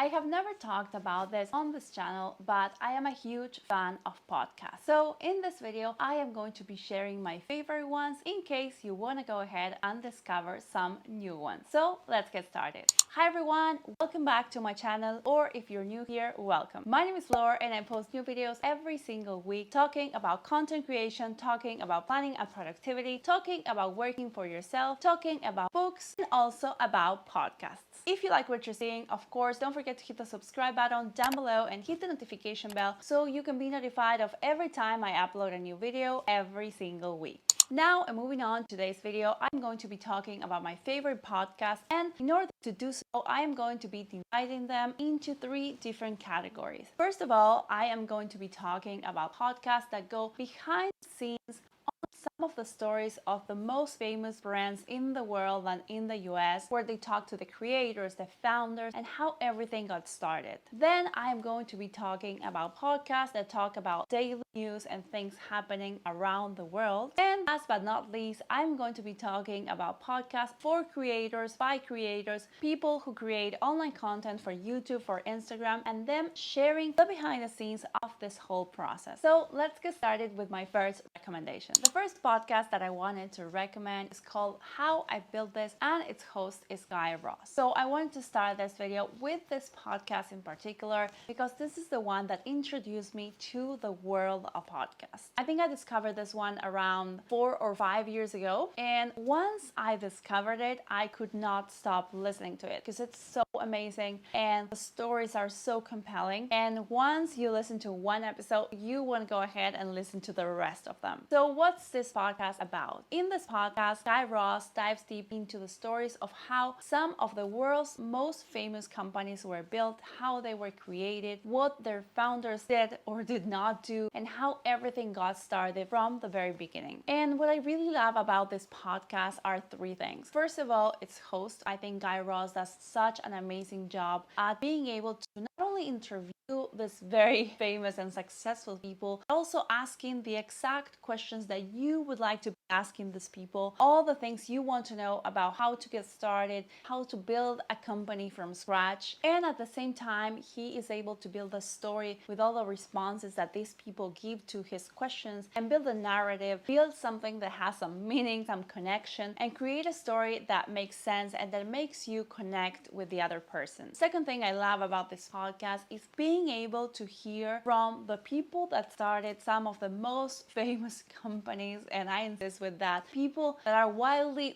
I have never talked about this on this channel, but I am a huge fan of podcasts. So in this video, I am going to be sharing my favorite ones in case you want to go ahead and discover some new ones. So let's get started. Hi everyone, welcome back to my channel, or if you're new here, welcome. My name is Laura and I post new videos every single week talking about content creation, talking about planning and productivity, talking about working for yourself, talking about books, and also about podcasts. If you like what you're seeing, of course, don't forget to hit the subscribe button down below and hit the notification bell so you can be notified of every time I upload a new video every single week. Now, moving on to today's video, I'm going to be talking about my favorite podcasts, and in order to do so, I am going to be dividing them into 3 different categories. First of all, I am going to be talking about podcasts that go behind the scenes some of the stories of the most famous brands in the world and in the US, where they talk to the creators, the founders, and how everything got started. Then I am going to be talking about podcasts that talk about daily news and things happening around the world. And last but not least, I'm going to be talking about podcasts for creators, by creators, people who create online content for YouTube, for Instagram, and them sharing the behind the scenes of this whole process. So let's get started with my first recommendation. The first podcast that I wanted to recommend is called How I Built This, and its host is Guy Raz. So I wanted to start this video with this podcast in particular because this is the one that introduced me to the world of podcasts. I think I discovered this one around 4 or 5 years ago, and once I discovered it, I could not stop listening to it because it's so amazing and the stories are so compelling, and once you listen to one episode, you want to go ahead and listen to the rest of them. So what's this podcast about? In this podcast, Guy Raz dives deep into the stories of how some of the world's most famous companies were built, how they were created, what their founders did or did not do, and how everything got started from the very beginning. And what I really love about this podcast are 3 things. First of all, its host. I think Guy Raz does such an amazing job at being able to not only interview this very famous and successful people, but also asking the exact questions that you would like to be asking these people, all the things you want to know about how to get started, how to build a company from scratch. And at the same time, he is able to build a story with all the responses that these people give to his questions and build a narrative, build something that has some meaning, some connection, and create a story that makes sense and that makes you connect with the other person. Second thing I love about this podcast is being able to hear from the people that started some of the most famous companies, and I insist with that, people that are wildly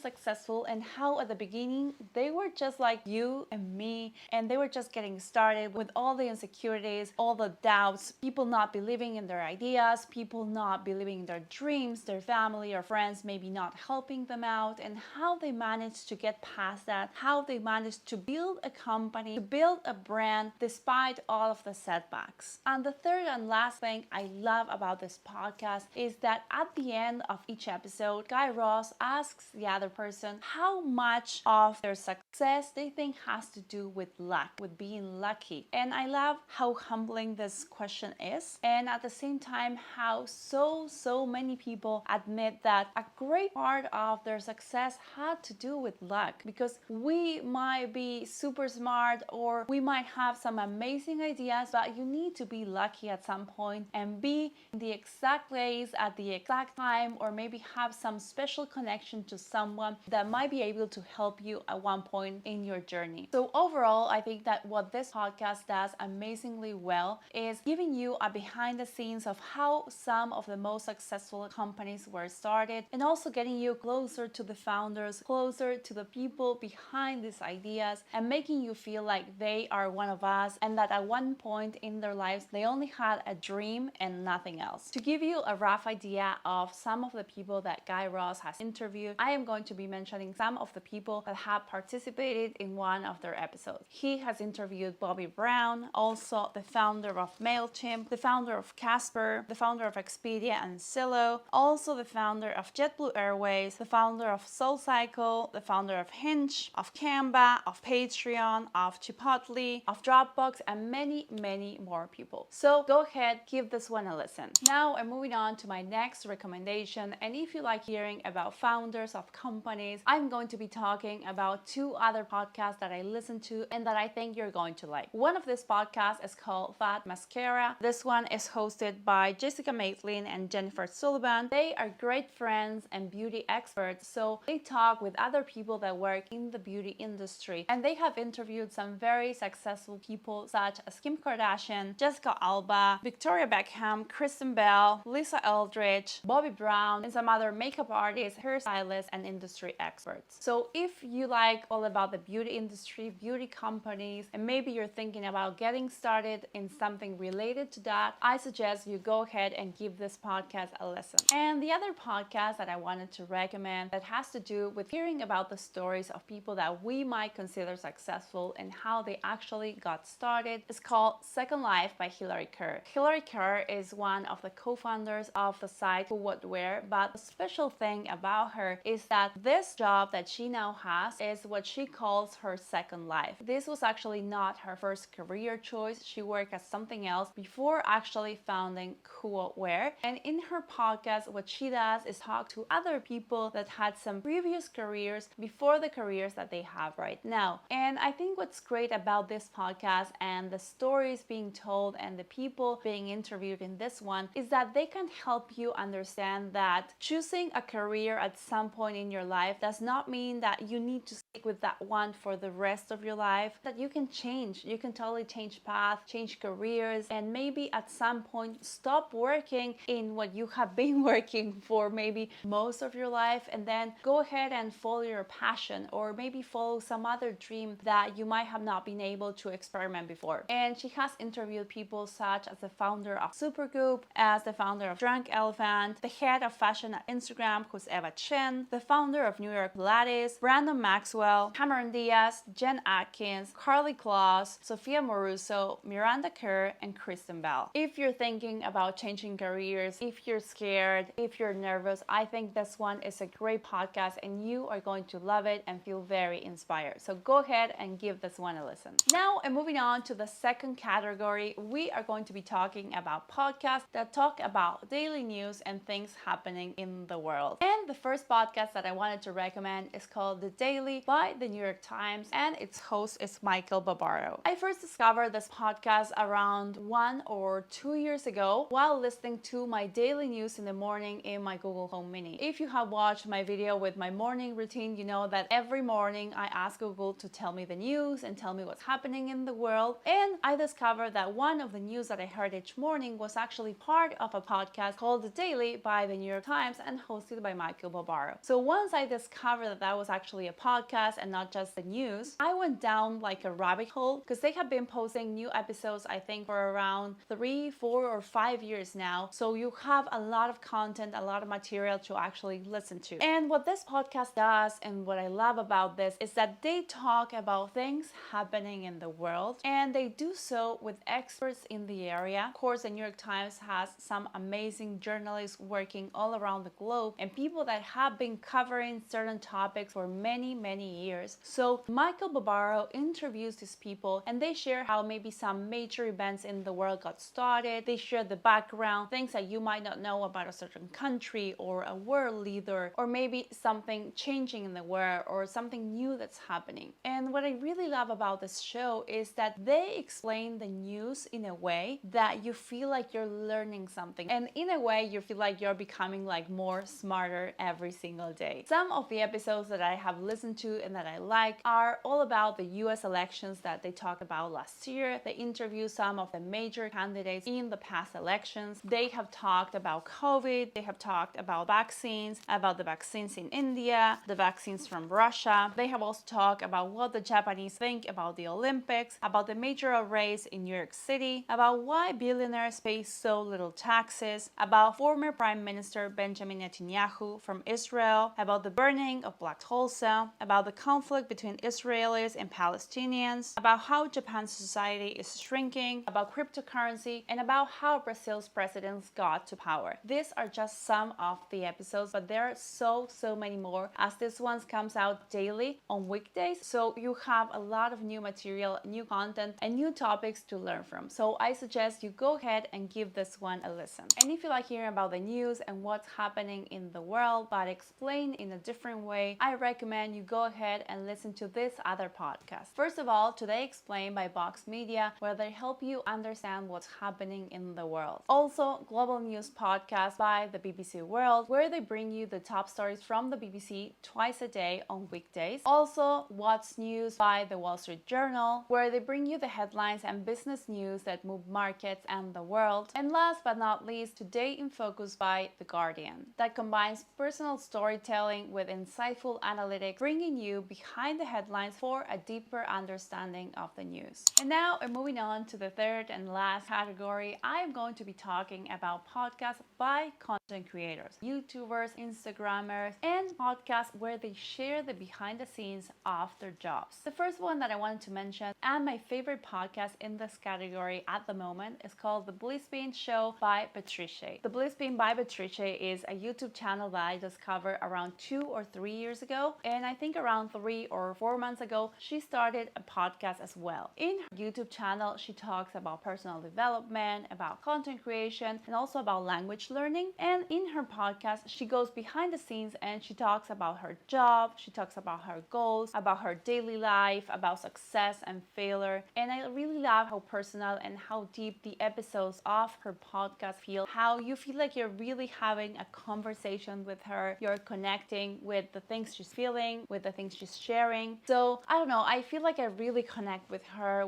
successful, and how at the beginning they were just like you and me, and they were just getting started with all the insecurities, all the doubts, people not believing in their ideas, people not believing in their dreams, their family or friends maybe not helping them out, and how they managed to get past that, how they managed to build a company, to build a brand despite all of the setbacks. And the third and last thing I love about this podcast is that at the end of each episode, Guy Raz asks the other person how much of their success they think has to do with luck, with being lucky. And I love how humbling this question is, and at the same time how so many people admit that a great part of their success had to do with luck, because we might be super smart or we might have some amazing ideas, but you need to be lucky at some point and be in the exact place at the exact time, or maybe have some special connection to someone that might be able to help you at one point in your journey. So overall, I think that what this podcast does amazingly well is giving you a behind the scenes of how some of the most successful companies were started, and also getting you closer to the founders, closer to the people behind these ideas, and making you feel like they are one of us, and that at one point in their lives they only had a dream and nothing else. To give you a rough idea of some of the people that Guy Raz has interviewed, I am going to be mentioning some of the people that have participated in one of their episodes. He has interviewed Bobby Brown, also the founder of MailChimp, the founder of Casper, the founder of Expedia and Zillow, also the founder of JetBlue Airways, the founder of SoulCycle, the founder of Hinge, of Canva, of Patreon, of Chipotle, of Dropbox, and many, many more people. So go ahead, give this one a listen. Now I'm moving on to my next recommendation, and if you like hearing about founders of companies, I'm going to be talking about two other podcasts that I listen to and that I think you're going to like. One of this podcast is called Fat Mascara. This one is hosted by Jessica Maitland and Jennifer Sullivan. They are great friends and beauty experts, so they talk with other people that work in the beauty industry, and they have interviewed some very successful people such as Kim Kardashian, Jessica Alba, Victoria Beckham, Kristen Bell, Lisa Eldridge, Bobbi Brown, and some other makeup artists, hairstylists, and industry experts. So if you like all about the beauty industry, beauty companies, and maybe you're thinking about getting started in something related to that, I suggest you go ahead and give this podcast a listen. And the other podcast that I wanted to recommend that has to do with hearing about the stories of people that we might consider successful and how they actually got started is called Second Life by Hillary Kerr. Hillary Kerr is one of the co-founders of the site Who What Wear, but the special thing about her is that this job that she now has is what she calls her second life. This was actually not her first career choice. She worked as something else before actually founding Who What Wear. And in her podcast, what she does is talk to other people that had some previous careers before the careers that they have right now. And I think what's great about this podcast and the stories being told and the people being interviewed in this one is that they can help you understand that choosing a career at some point in your life does not mean that you need to stick with that one for the rest of your life, that you can change. You can totally change path, change careers, and maybe at some point stop working in what you have been working for maybe most of your life, and then go ahead and follow your passion, or maybe follow some other dream that you might have not been able to experiment before. And she has interviewed people such as the founder of Supergoop, as the founder of Drunk Elephant, the head of fashion at Instagram, who's Eva Chen, the founder of New York Pilates, Brandon Maxwell, Cameron Diaz, Jen Atkins, Carly Claus, Sophia Moruso, Miranda Kerr, and Kristen Bell. If you're thinking about changing careers, if you're scared, if you're nervous, I think this one is a great podcast and you are going to love it and feel very inspired. So go ahead and give this one a listen. Now, and moving on to the second category, we are going to be talking about podcasts that talk about daily news and things happening in the world. And the first podcast that I wanted to recommend is called The Daily by the New York Times, and its host is Michael Barbaro. I first discovered this podcast around 1 or 2 years ago while listening to my daily news in the morning in my Google Home Mini. If you have watched my video with my morning routine, you know that every morning I ask Google to tell me the news and tell me what's happening in the world. And I discovered that one of the news that I heard each morning was actually part of a podcast called The Daily by the New York Times and hosted by Michael Barbaro. So once I discovered that that was actually a podcast and not just the news, I went down like a rabbit hole because they have been posting new episodes, I think, for around 3, 4, or 5 years now. So you have a lot of content, a lot of material to actually listen to. And what this podcast does, and what I love about this, is that they talk about things happening in the world, and they do so with experts in the area. Of course, the New York Times has some amazing journalists working all around the globe and people that have been covering certain topics for many, many years. So Michael Barbaro interviews these people and they share how maybe some major events in the world got started. They share the background, things that you might not know about a certain country or a world leader, or maybe something changing in the world or something new that's happening. And what I really love about this show is that they explain the news in a way that you feel like you're learning something, and in a way you feel like you're becoming like more smarter every single day. Some of the episodes that I have listened to and that I like are all about the US elections that they talked about last year. They interview some of the major candidates in the past elections. They have talked about COVID, they have talked about vaccines, about the vaccines in India, the vaccines from Russia. They have also talked about what the Japanese think about the Olympics, about the mayoral race in New York City, about why billionaires pay so little taxes, about former Prime Minister Benjamin Netanyahu from Israel, about the burning of Black Tulsa, about the conflict between Israelis and Palestinians, about how Japan's society is shrinking, about cryptocurrency, and about how Brazil's presidents got to power. These are just some of the episodes, but there are so many more, as this one comes out daily on weekdays. So you have a lot of new material, new new content and new topics to learn from. So I suggest you go ahead and give this one a listen. And if you like hearing about the news and what's happening in the world, but explained in a different way, I recommend you go ahead and listen to this other podcast. First of all, Today Explained by Vox Media, where they help you understand what's happening in the world. Also, Global News Podcast by the BBC World, where they bring you the top stories from the BBC twice a day on weekdays. Also, What's News by the Wall Street Journal, where they bring you the headlines and business news that move markets and the world. And last but not least, Today in Focus by The Guardian, that combines personal storytelling with insightful analytics, bringing you behind the headlines for a deeper understanding of the news. And now, moving on to the third and last category, I am going to be talking about podcasts by content creators, YouTubers, Instagrammers, and podcasts where they share the behind the scenes of their jobs. The first one that I wanted to mention, and my favorite podcast in this category at the moment, is called The Bliss Bean Show by Patricia. The Bliss Bean by Patricia is a YouTube channel that I discovered around 2 or 3 years ago, and I think around 3 or 4 months ago, she started a podcast as well. In her YouTube channel, she talks about personal development, about content creation, and also about language learning. And in her podcast, she goes behind the scenes and she talks about her job, she talks about her goals, about her daily life, about success and failure. And I really love how personal and how deep the episodes of her podcast feel, how you feel like you're really having a conversation with her, you're connecting with the things she's feeling, with the things she's sharing. So I don't know, I feel like I really connect with her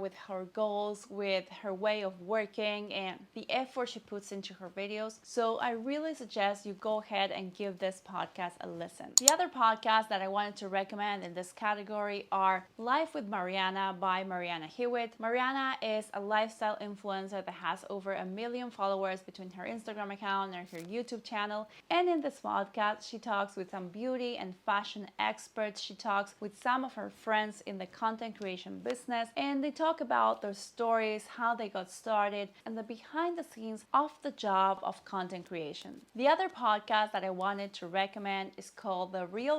goals, with her way of working and the effort she puts into her videos. So I really suggest you go ahead and give this podcast a listen. The other podcasts that I wanted to recommend in this category are Life with Mariana by Mariana Hewitt. Mariana is a lifestyle influencer that has over 1 million followers between her Instagram account and her YouTube channel. And in this podcast, she talks with some beauty and fashion experts. She talks with some of her friends in the content creation business, and they talk about their stories, how they got started, and the behind the scenes of the job of content creation. The other podcast that I wanted to recommend is called The Real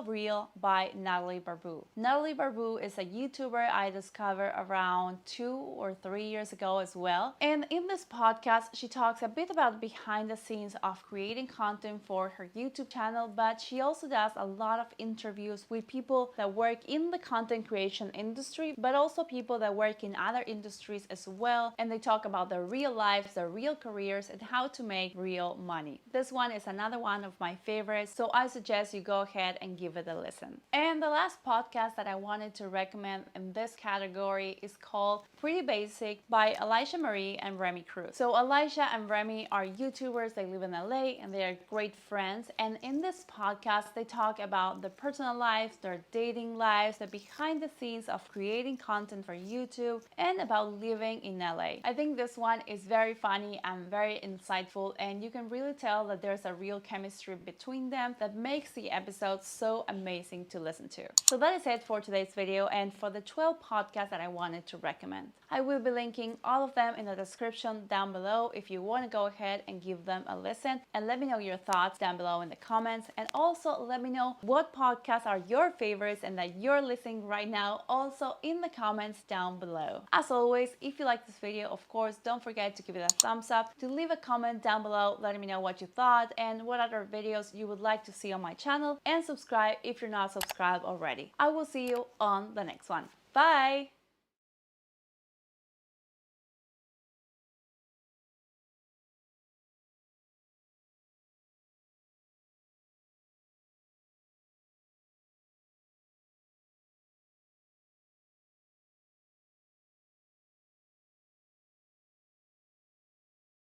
by Natalie Barbu. Natalie Barbu is a YouTuber I discovered around 2 or 3 years ago as well. And in this podcast, she talks a bit about behind the scenes of creating content for her YouTube channel, but she also does a lot of interviews with people that work in the content creation industry, but also people that work in other industries as well. And they talk about their real lives, their real careers, and how to make real money. This one is another one of my favorites, so I suggest you go ahead and give it a listen. And the last podcast that I wanted to recommend in this category is called Pretty Basic by Elisha Marie and Remy Cruz. So Elisha and Remy are YouTubers, they live in LA, and they are great friends. And in this podcast, they talk about their personal lives, their dating lives, the behind the scenes of creating content for YouTube, and about living in LA. I think this one is very funny and very insightful, and you can really tell that there's a real chemistry between them that makes the episodes so amazing to listen to. So that is it for today's video and for the 12 podcasts that I wanted to recommend. I will be linking all of them in the description down below if you want to go ahead and give them a listen, and let me know your thoughts down below in the comments, and also let me know what podcasts are your favorites and that you're listening right now also in the comments down below. As always, if you like this video, of course, don't forget to give it a thumbs up, to leave a comment down below letting me know what you thought and what other videos you would like to see on my channel, and subscribe if you're not subscribed already. I will see you on the next one. Bye!